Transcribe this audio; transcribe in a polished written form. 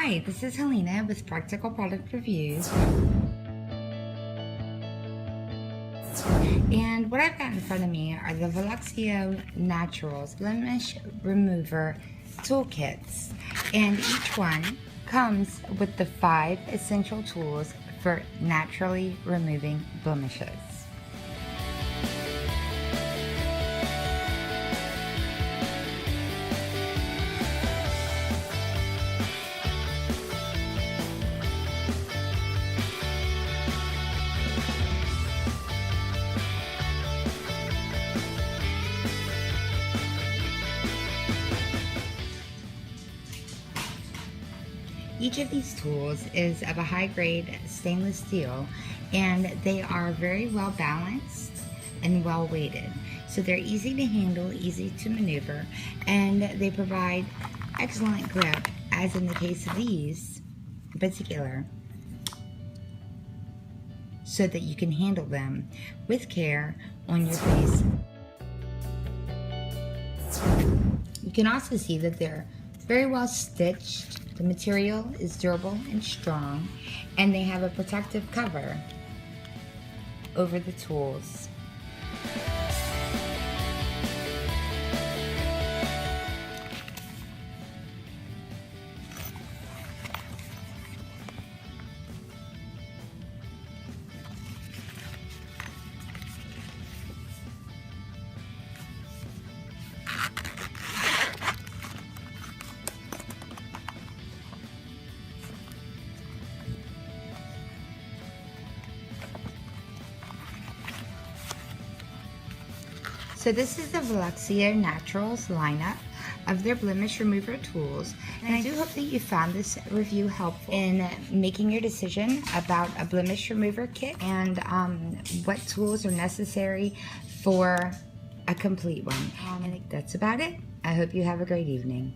Hi, this is Helena with Practical Product Reviews. And what I've got in front of me are the Veluxio Naturals Blemish Remover Toolkits. And each one comes with the 5 essential tools for naturally removing blemishes. Each of these tools is of a high-grade stainless steel, and they are very well balanced and well weighted. So they're easy to handle, easy to maneuver, and they provide excellent grip, as in the case of these in particular, so that you can handle them with care on your face. You can also see that they're very well stitched. The material is durable and strong, and they have a protective cover over the tools. So this is the Veluxio Naturals lineup of their blemish remover tools, and I do hope that you found this review helpful in making your decision about a blemish remover kit and what tools are necessary for a complete one. And that's about it. I hope you have a great evening.